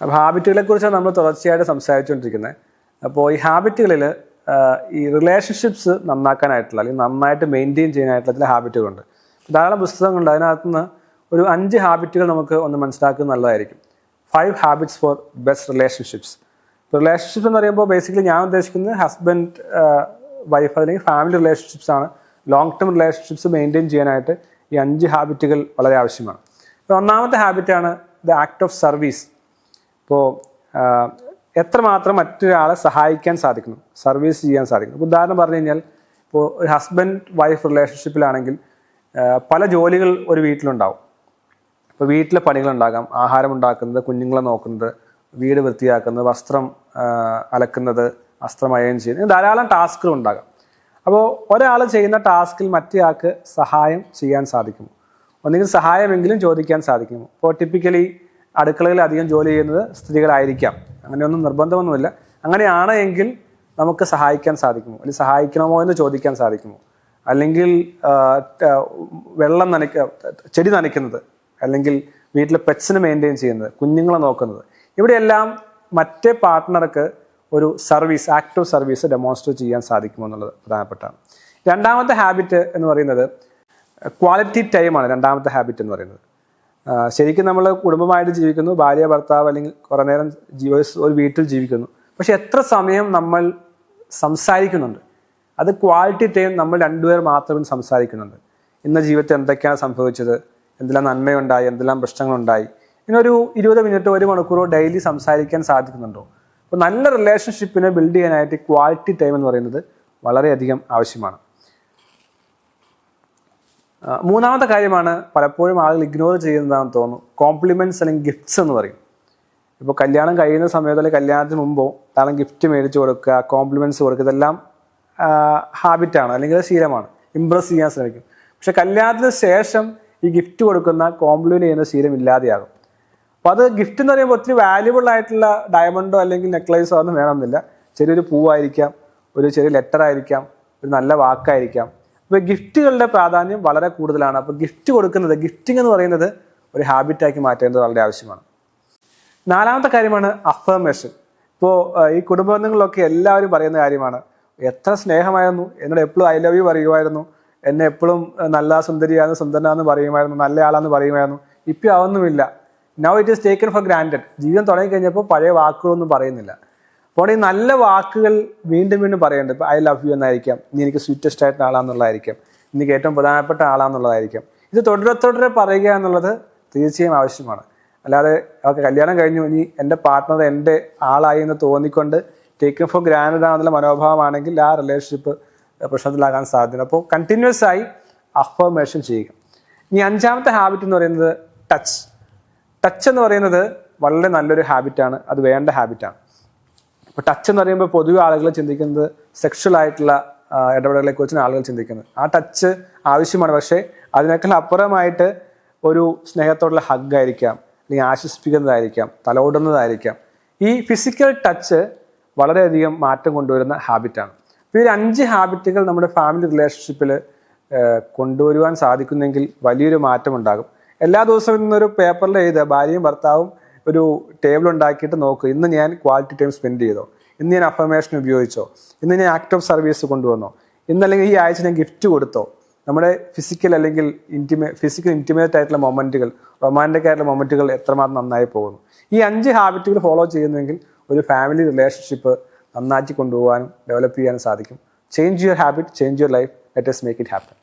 അപ്പോൾ ഹാബിറ്റുകളെ കുറിച്ചാണ് നമ്മൾ തുടർച്ചയായിട്ട് സംസാരിച്ചുകൊണ്ടിരിക്കുന്നത്. അപ്പോൾ ഈ ഹാബിറ്റുകളിൽ ഈ റിലേഷൻഷിപ്സ് നന്നാക്കാനായിട്ടുള്ള അല്ലെങ്കിൽ നന്നായിട്ട് മെയിൻറ്റെയിൻ ചെയ്യാനായിട്ടുള്ള ചില ഹാബിറ്റുകളുണ്ട്. ധാരാളം പുസ്തകങ്ങളുണ്ട്. അതിനകത്തുനിന്ന് ഒരു 5 ഹാബിറ്റുകൾ നമുക്ക് ഒന്ന് മനസ്സിലാക്കുന്നത് നല്ലതായിരിക്കും. 5 habits four best relationships. Relationship എന്ന് പറയുമ്പോൾ ബേസിക്കലി ഞാൻ ഉദ്ദേശിക്കുന്നത് ഹസ്ബൻഡ് വൈഫ് അല്ലെങ്കിൽ ഫാമിലി റിലേഷൻഷിപ്സ് ആണ്. ലോങ് ടേം റിലേഷൻഷിപ്സ് മെയിൻറ്റെയിൻ ചെയ്യാനായിട്ട് ഈ 5 ഹാബിറ്റുകൾ വളരെ ആവശ്യമാണ്. അപ്പോൾ ഒന്നാമത്തെ ഹാബിറ്റാണ് ദ ആക്ട് ഓഫ് സർവീസ്. ഇപ്പോൾ എത്രമാത്രം മറ്റൊരാളെ സഹായിക്കാൻ സാധിക്കുന്നു, സർവീസ് ചെയ്യാൻ സാധിക്കുന്നു. ഇപ്പോൾ ഉദാഹരണം പറഞ്ഞു കഴിഞ്ഞാൽ, ഇപ്പോൾ ഒരു ഹസ്ബൻഡ് വൈഫ് റിലേഷൻഷിപ്പിലാണെങ്കിൽ പല ജോലികൾ ഒരു വീട്ടിലുണ്ടാവും. ഇപ്പോൾ വീട്ടിലെ പണികളുണ്ടാകാം, ആഹാരം ഉണ്ടാക്കുന്നത്, കുഞ്ഞുങ്ങളെ നോക്കുന്നത്, വീട് വൃത്തിയാക്കുന്നത്, വസ്ത്രം അലക്കുന്നത്, വസ്ത്രം അയൺ ചെയ്യുന്നത്, ധാരാളം ടാസ്കുകൾ ഉണ്ടാകാം. അപ്പോൾ ഒരാൾ ചെയ്യുന്ന ടാസ്കിൽ മറ്റേയാൾക്ക് സഹായം ചെയ്യാൻ സാധിക്കുമോ? ഒന്നുകിൽ സഹായമെങ്കിലും ചോദിക്കാൻ സാധിക്കുമോ? ഇപ്പോൾ ടിപ്പിക്കലി അടുക്കളയിൽ അധികം ജോലി ചെയ്യുന്നത് സ്ത്രീകളായിരിക്കാം, അങ്ങനെയൊന്നും നിർബന്ധമൊന്നുമില്ല. അങ്ങനെയാണ് എങ്കിൽ നമുക്ക് സഹായിക്കാൻ സാധിക്കുമോ, അല്ലെങ്കിൽ സഹായിക്കണമോ എന്ന് ചോദിക്കാൻ സാധിക്കുമോ? അല്ലെങ്കിൽ വെള്ളം ചെടി നനയ്ക്കുന്നത്, അല്ലെങ്കിൽ വീട്ടിലെ പെറ്റ്സിനെ മെയിൻറ്റെയിൻ ചെയ്യുന്നത്, കുഞ്ഞുങ്ങളെ നോക്കുന്നത്, ഇവിടെയെല്ലാം മറ്റേ പാർട്ട്ണർക്ക് ഒരു സർവീസ്, ആക്റ്റീവ് സർവീസ് ഡെമോൺസ്ട്രേറ്റ് ചെയ്യാൻ സാധിക്കുമോ എന്നുള്ളത് പ്രധാനപ്പെട്ടാണ്. രണ്ടാമത്തെ ഹാബിറ്റ് എന്ന് പറയുന്നത് ക്വാളിറ്റി ടൈമാണ്. രണ്ടാമത്തെ ഹാബിറ്റ് എന്ന് പറയുന്നത് ശരിക്കും നമ്മൾ കുടുംബമായിട്ട് ജീവിക്കുന്നു, ഭാര്യ ഭർത്താവ് അല്ലെങ്കിൽ കുറേ നേരം ഒരു വീട്ടിൽ ജീവിക്കുന്നു. പക്ഷെ എത്ര സമയം നമ്മൾ സംസാരിക്കുന്നുണ്ട്? അത് ക്വാളിറ്റി ടൈം നമ്മൾ രണ്ടുപേർ മാത്രം സംസാരിക്കുന്നുണ്ട്. ഇന്ന ജീവിതത്തിൽ എന്തൊക്കെയാണ് സംഭവിച്ചത്, എന്തെല്ലാം നന്മയുണ്ടായി, എന്തെല്ലാം പ്രശ്നങ്ങളുണ്ടായി, ഇങ്ങനൊരു 20 മിനിറ്റോ 1 മണിക്കൂറോ ഡെയിലി സംസാരിക്കാൻ സാധിക്കുന്നുണ്ടോ? അപ്പോൾ നല്ല റിലേഷൻഷിപ്പിനെ ബിൽഡ് ചെയ്യാനായിട്ട് ക്വാളിറ്റി ടൈം എന്ന് പറയുന്നത് വളരെയധികം ആവശ്യമാണ്. മൂന്നാമത്തെ കാര്യമാണ് പലപ്പോഴും ആളുകൾ ഇഗ്നോർ ചെയ്യുന്നതാണെന്ന് തോന്നുന്നു, കോംപ്ലിമെൻറ്റ്സ് അല്ലെങ്കിൽ ഗിഫ്റ്റ്സ് എന്ന് പറയും. ഇപ്പോൾ കല്യാണം കഴിയുന്ന സമയത്തോ അല്ലെങ്കിൽ കല്യാണത്തിന് മുമ്പോ ധാരാളം ഗിഫ്റ്റ് മേടിച്ച് കൊടുക്കുക, കോംപ്ലിമെൻറ്റ്സ് കൊടുക്കുക, ഇതെല്ലാം ഹാബിറ്റാണ് അല്ലെങ്കിൽ ശീലമാണ്, ഇമ്പ്രസ് ചെയ്യാൻ ശ്രമിക്കും. പക്ഷെ കല്യാണത്തിന് ശേഷം ഈ ഗിഫ്റ്റ് കൊടുക്കുന്ന കോംപ്ലിമെൻറ്റ് ചെയ്യുന്ന ശീലം ഇല്ലാതെയാകും. അപ്പോൾ അത് ഗിഫ്റ്റ് എന്ന് പറയുമ്പോൾ ഒത്തിരി വാല്യുബിൾ ആയിട്ടുള്ള ഡയമണ്ടോ അല്ലെങ്കിൽ നെക്ലേസോ ഒന്നും വേണമെന്നില്ല. ചെറിയൊരു പൂവായിരിക്കാം, ഒരു ചെറിയ ലെറ്റർ ആയിരിക്കാം, ഒരു നല്ല വാക്കായിരിക്കാം. അപ്പോൾ ഗിഫ്റ്റുകളുടെ പ്രാധാന്യം വളരെ കൂടുതലാണ്. അപ്പോൾ ഗിഫ്റ്റ് കൊടുക്കുന്നത്, ഗിഫ്റ്റിംഗ് എന്ന് പറയുന്നത് ഒരു ഹാബിറ്റാക്കി മാറ്റേണ്ടത് വളരെ ആവശ്യമാണ്. നാലാമത്തെ കാര്യമാണ് അഫർമേഷൻ. ഇപ്പോൾ ഈ കുടുംബ ബന്ധങ്ങളിലൊക്കെ എല്ലാവരും പറയുന്ന കാര്യമാണ്, എത്ര സ്നേഹമായിരുന്നു, എന്നോട് എപ്പോഴും ഐ ലവ് യു പറയുമായിരുന്നു, എന്നെ എപ്പോഴും നല്ല സുന്ദരിയാന്ന് സുന്ദരനാന്ന് പറയുമായിരുന്നു, നല്ല ആളാന്ന് പറയുമായിരുന്നു. ഇപ്പം അതൊന്നുമില്ല. Now it is taken four granted. ജീവിതം തുടങ്ങിക്കഴിഞ്ഞപ്പോൾ പഴയ വാക്കുകളൊന്നും പറയുന്നില്ല. അപ്പോൾ ഈ നല്ല വാക്കുകൾ വീണ്ടും വീണ്ടും പറയേണ്ടത്. ഇപ്പോൾ ഐ ലവ് യു എന്നായിരിക്കാം, ഇനി എനിക്ക് സ്വീറ്റസ്റ്റ് ആയിട്ടുള്ള ആളാന്നുള്ളതായിരിക്കാം, എനിക്ക് ഏറ്റവും പ്രധാനപ്പെട്ട ആളാന്നുള്ളതായിരിക്കാം. ഇത് തുടരെ പറയുക എന്നുള്ളത് തീർച്ചയായും ആവശ്യമാണ്. അല്ലാതെ ഓക്കെ കല്യാണം കഴിഞ്ഞു, ഇനി എൻ്റെ പാർട്ട്ണർ എൻ്റെ ആളായി എന്ന് തോന്നിക്കൊണ്ട് ടേക്കൺ ഫോർ ഗ്രാൻഡഡ് ആണെന്നുള്ള മനോഭാവമാണെങ്കിൽ ആ റിലേഷൻഷിപ്പ് പ്രശ്നത്തിലാകാൻ സാധ്യത. അപ്പോൾ കണ്ടിന്യൂസ് ആയി അഫർമേഷൻ ചെയ്യുക. ഇനി അഞ്ചാമത്തെ ഹാബിറ്റ് എന്ന് പറയുന്നത് ടച്ച്. ടച്ച് എന്ന് പറയുന്നത് വളരെ നല്ലൊരു ഹാബിറ്റാണ്, അത് വേണ്ട ഹാബിറ്റാണ്. ഇപ്പോൾ ടച്ച് എന്ന് പറയുമ്പോൾ പൊതുവെ ആളുകൾ ചിന്തിക്കുന്നത് സെക്ഷൽ ആയിട്ടുള്ള ഇടപെടലുകളെ കുറിച്ചാണ് ആളുകൾ ചിന്തിക്കുന്നത്. ആ ടച്ച് ആവശ്യമാണ്, പക്ഷേ അതിനേക്കാൾ അപ്പുറമായിട്ട് ഒരു സ്നേഹത്തോടുള്ള ഹഗ് ആയിരിക്കാം, അല്ലെങ്കിൽ ആശ്വസിപ്പിക്കുന്നതായിരിക്കാം, തലോടുന്നതായിരിക്കാം. ഈ ഫിസിക്കൽ ടച്ച് വളരെയധികം മാറ്റം കൊണ്ടുവരുന്ന ഹാബിറ്റാണ്. അപ്പോൾ ഈ 5 ഹാബിറ്റുകൾ നമ്മുടെ ഫാമിലി റിലേഷൻഷിപ്പിൽ കൊണ്ടുവരുവാൻ സാധിക്കുന്നെങ്കിൽ വലിയൊരു മാറ്റം ഉണ്ടാകും. എല്ലാ ദിവസവും ഇന്നൊരു പേപ്പറിൽ എഴുതുക, ഭാര്യയും ഭർത്താവും ഒരു ടേബിൾ ഉണ്ടാക്കിയിട്ട് നോക്കുക, ഇന്ന് ഞാൻ ക്വാളിറ്റി ടൈം സ്പെൻഡ് ചെയ്തോ, ഇന്ന് ഞാൻ അഫർമേഷൻ ഉപയോഗിച്ചോ, ഇന്ന് ഞാൻ ആക്ട് ഓഫ് സർവീസ് കൊണ്ടുവന്നോ, ഇന്നല്ലെങ്കിൽ ഈ ആഴ്ച ഞാൻ ഗിഫ്റ്റ് കൊടുത്തോ. നമ്മുടെ ഫിസിക്കൽ അല്ലെങ്കിൽ ഇൻറ്റിമേറ്റ് ആയിട്ടുള്ള മൊമെൻറ്റുകൾ, റൊമാൻറ്റിക് ആയിട്ടുള്ള മൊമെൻറ്റുകൾ എത്രമാത്രം നന്നായി പോകുന്നു. ഈ 5 ഹാബിറ്റുകൾ ഫോളോ ചെയ്യുന്നെങ്കിൽ ഒരു ഫാമിലി റിലേഷൻഷിപ്പ് നന്നാക്കി കൊണ്ടുപോകാനും ഡെവലപ്പ് ചെയ്യാനും സാധിക്കും. Change your habit, change your life. Let us make it happen.